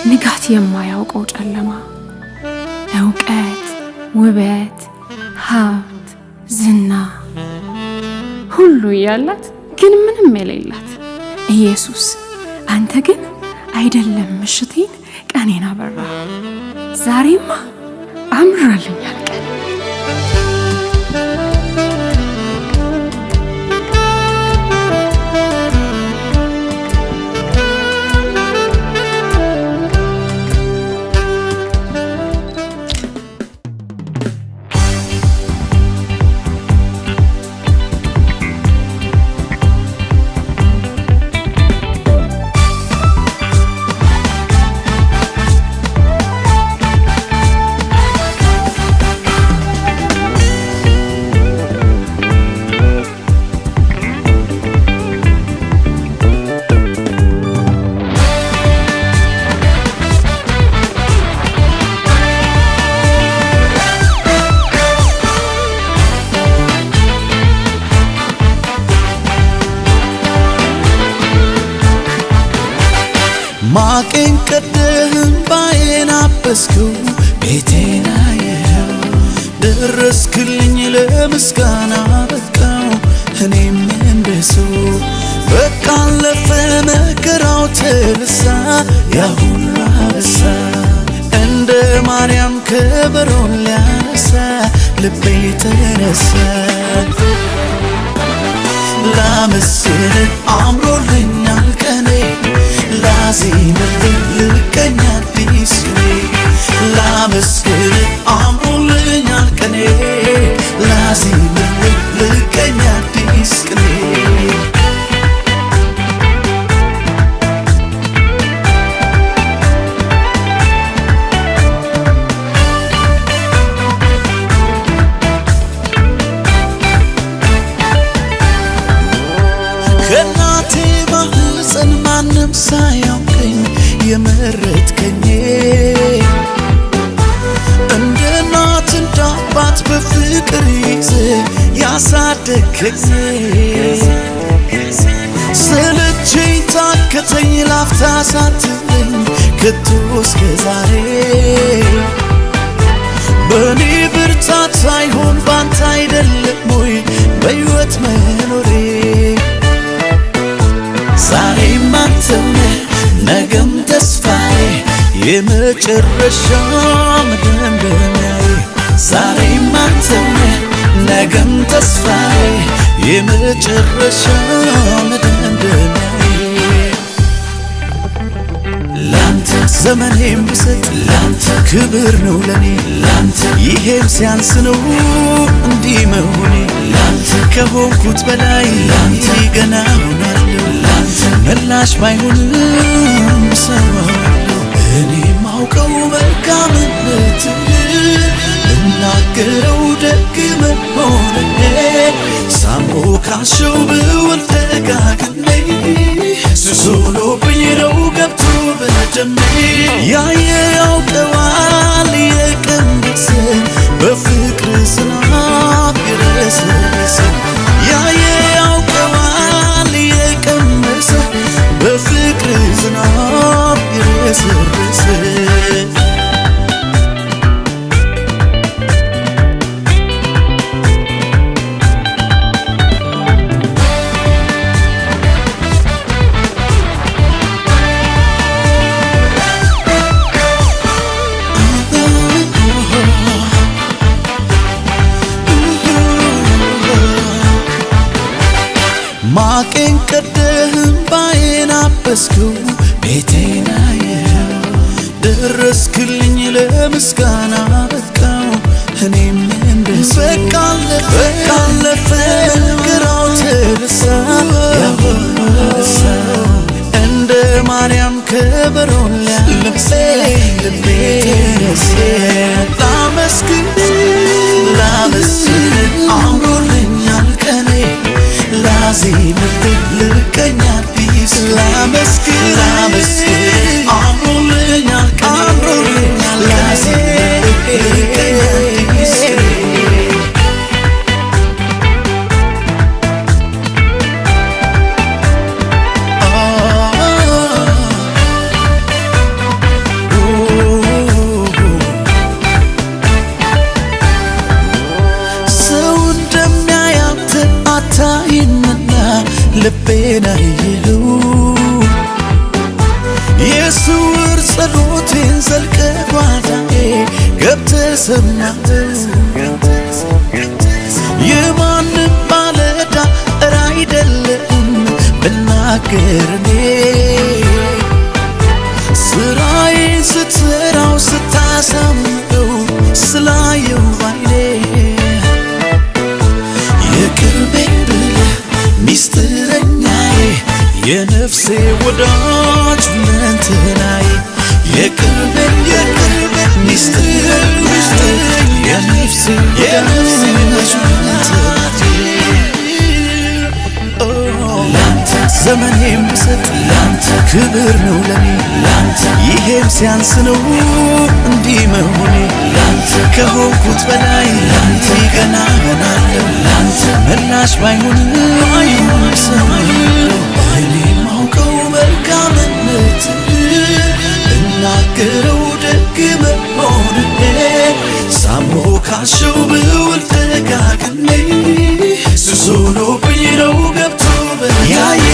ንጋት የማያውቀው ጨለማ እውቀት ውበት ሀብት ዝና ሁሉ ያላት ግን ምንም የሌላት ኢየሱስ አንተ ግን አይደለም ምሽቴን ቀኔን አበራ ዛሬማ አምራልኛል ቀን ማቄን ቀደህም ባዬን አበስከው ቤቴን አየኸው ደረስክልኝ ለምስጋና በቃው እኔም እንደሰው በቃ አለፈ መከራው ተረሳ ያ ሁሉ አበሳ እንደ ማርያም ከበሮን ሊያነሳ ልቤ ተነሳ ላመስግንህ አምሮልኛል ቀኔ ላዜምልህ ልቀኛ አዲስ ቅኔ ላመስግንህ አምሮልኛል ቀኔ ላዜምልህ ልቀኛ አዲስ ቅኔ ከእናቴ ማህፀን ማንም ሳያውቀኝ የመረጥከኝ እንደ እናት እንደ አባት በፍቅር ይዘህ ያሳደግከኝ ሰለቸኝ ታከተኝ ላፍታ ሳትለኝ ከቶ እስከ ዛሬ በእኔ ብርታት ሳይሆን ባንተ አይደለም ወይ በሕይወት መኖሬ ዛሬም አንተው ነህ ነገም ተስፋዬ የመጨረሻ መደምደሚያዬ ዛሬም አንተው ነህ ነገም ተስፋዬ የመጨረሻ መደምደሚያዬ ላንተ ዘመኔም ብሰጥ ላንተ ክብር ነው ለኔ ላንተ ይሄም ሲያንስ ነው እንዲህ መሆኔ ላንተ ከሆንኩት በላይ ላንተ ገና ሆናለሁ ላንተ መላሽ ባይሆንም ሰዋለሁ እኔ ማውቀው መልካምነትህ እናገረው ደግ መሆንህ ሳሞካሸው ብውል ደጋግሜ ሱሶሎብኝ ነው ገብቶ በደሜ ያየ ያውቀዋል የቀንደሰ በፍቅር ዝናብ የረሰረሰ ያየ ያውቀዋል የቀመሰ በፍቅር ዝናብ የረሰረሰ ማቄን ቀደህም ባዬን አበስከው ቤቴን አየኸው ደረስክልኝ ለምስጋና በቃው እኔም እንደሰው በቃ አለፈ መከራው ተረሳ ያ ሁሉ አበሳ እንደ ማርያም ከበሮን ሊያነሳ ልቤ ተነሳ ላመስግንህ አምሮልኛል ቀኔ ላዜምልህ ልቀኛ አዲስ ላመስግንህ አምሮልኛል ላዜምልህ ልቀኛ አዲስ ልቤን አየኸው የስውር ጸሎቴን ዘልቀ ጓዳዬ ገብተህ ሰማኸው የማንም ባለዕዳ እረ አይደለም ብናገር እኔ ስራዬን ስትሰራው ስታሳምረው ስላየው ባይኔ የቅርቤ ብለህ ሚስጥረኛዬ የነፍሴ ወዳጅ ሁለንተናዬ የቅርቤ ሚስጥረኛዬ የነፍሴ ወዳጅ ሁለንተናዬ ላንተ ዘመኔም ብሰጥ ላንተ ክብር ነው ለኔ ላንተ ይሄም ሲያንስ ነው እንዲህ መሆኔ ላንተ ከሆንኩት በላይ ላንተ ገና ሆናለሁ ላንተ ምላሽ ባይሆን ሰማለሁ እኔ ማውቀው መልካምነት እናገረው ደግ መሆንህ ሳምሆ ካሸው ብውል ደጋግሜ ሱስ ሆኖብኝ ነው ገብቶ ያየ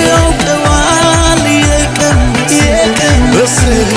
ያውቀዋል የቀን በስር